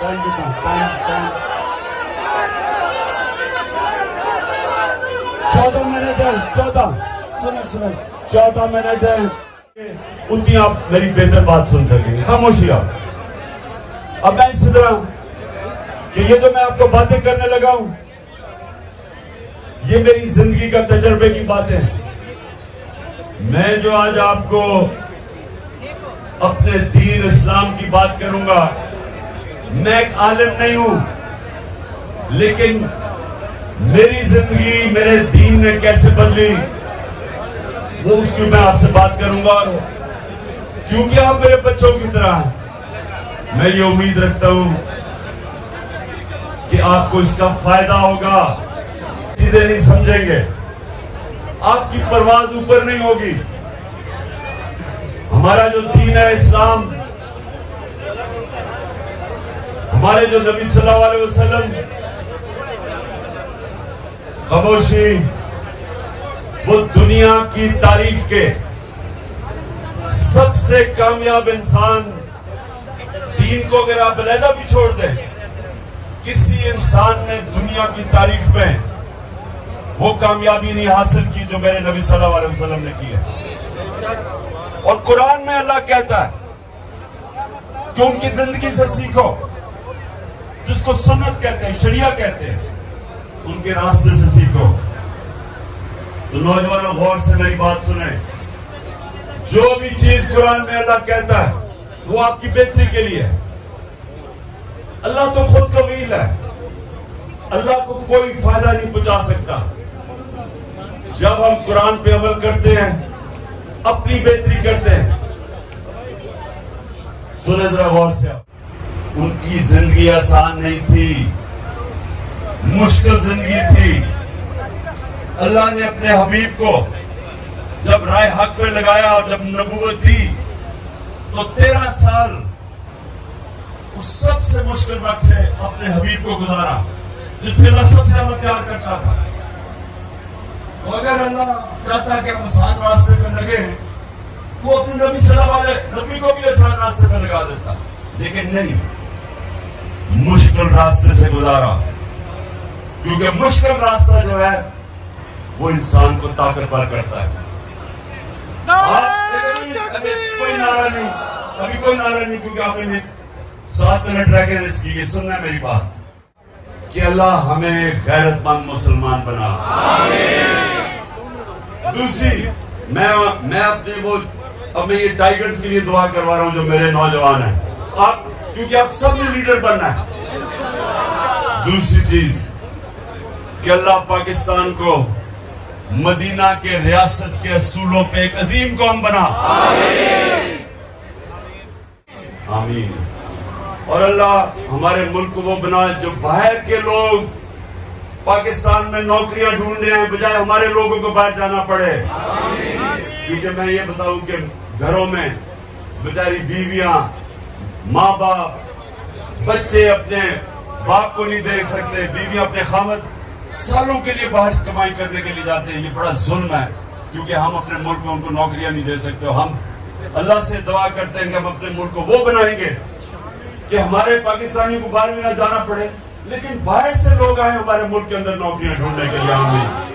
Thank you, thank 14 minute ہے, 14 سنیں 14 minute ہے. اتنی آپ میری بہتر بات سن سکیں گے. خاموشی آپ. اب میں اس طرح کہ یہ جو میں آپ کو باتیں کرنے لگا ہوں یہ میری زندگی کا تجربے کی باتیں ہیں. میں جو آج آپ کو اپنے دین اسلام کی بات کروں گا, میں ایک عالم نہیں ہوں, لیکن میری زندگی میرے دین نے کیسے بدلی وہ اس کی میں آپ سے بات کروں گا. اور کیونکہ آپ میرے بچوں کی طرح ہیں, میں یہ امید رکھتا ہوں کہ آپ کو اس کا فائدہ ہوگا. چیزیں نہیں سمجھیں گے, آپ کی پرواز اوپر نہیں ہوگی. ہمارا جو دین ہے اسلام, ہمارے جو نبی صلی اللہ علیہ وسلم, خاموشی, وہ دنیا کی تاریخ کے سب سے کامیاب انسان. دین کو اگر آپ علیحدہ بھی چھوڑ دیں, کسی انسان نے دنیا کی تاریخ میں وہ کامیابی نہیں حاصل کی جو میرے نبی صلی اللہ علیہ وسلم نے کی ہے. اور قرآن میں اللہ کہتا ہے کہ ان کی زندگی سے سیکھو, جس کو سنت کہتے ہیں, شریعہ کہتے ہیں, ان کے راستے سے سیکھو. تو نوجوانوں غور سے میری بات سنیں, جو بھی چیز قرآن میں اللہ کہتا ہے وہ آپ کی بہتری کے لیے ہے. اللہ تو خود قویل ہے, اللہ کو کوئی فائدہ نہیں پہنچا سکتا. جب ہم قرآن پہ عمل کرتے ہیں اپنی بہتری کرتے ہیں. سنیں ذرا غور سے. ان کی زندگی آسان نہیں تھی, مشکل زندگی تھی. اللہ نے اپنے حبیب کو جب رائے حق پہ لگایا اور جب نبوت دی تو 13 سال اس سب سے مشکل وقت سے اپنے حبیب کو گزارا جس سے اللہ سب سے زیادہ پیار کرتا تھا. تو اگر اللہ چاہتا کہ ہم آسان راستے پہ لگے تو اپنے نبی صلی اللہ علیہ نبی کو بھی آسان راستے پہ لگا دیتا, لیکن نہیں, مشکل راستے سے گزارا. کیونکہ مشکل راستہ جو ہے وہ انسان کو طاقتور کرتا ہے. ابھی کوئی نعرہ نہیں, ابھی کوئی نعرہ نہیں, کیونکہ آپ نے 7 منٹ رہ کے رس کی. سننا ہے میری بات کہ اللہ ہمیں غیرت مند مسلمان بنا. دوسری, میں اپنے وہ اب میں یہ ٹائیگرز کے لیے دعا کروا رہا ہوں جو میرے نوجوان ہیں, آپ کیونکہ آپ سب نے لیڈر بننا ہے. دوسری چیز کہ اللہ پاکستان کو مدینہ کے ریاست کے اصولوں پہ ایک عظیم قوم بنا. آمین. اور اللہ ہمارے ملک کو وہ بنا جو باہر کے لوگ پاکستان میں نوکریاں ڈھونڈنے ہیں بجائے ہمارے لوگوں کو باہر جانا پڑے. کیونکہ میں یہ بتاؤں کہ گھروں میں بیچاری بیویاں, ماں باپ, بچے اپنے باپ کو نہیں دیکھ سکتے, بیویاں اپنے خامد سالوں کے لیے باہر کمائی کرنے کے لیے جاتے ہیں. یہ بڑا ظلم ہے کیونکہ ہم اپنے ملک میں ان کو نوکریاں نہیں دے سکتے. ہم اللہ سے دعا کرتے ہیں کہ ہم اپنے ملک کو وہ بنائیں گے کہ ہمارے پاکستانیوں کو باہر بھی نہ جانا پڑے, لیکن باہر سے لوگ آئیں ہمارے ملک کے اندر نوکریاں ڈھونڈنے کے لیے. آمین.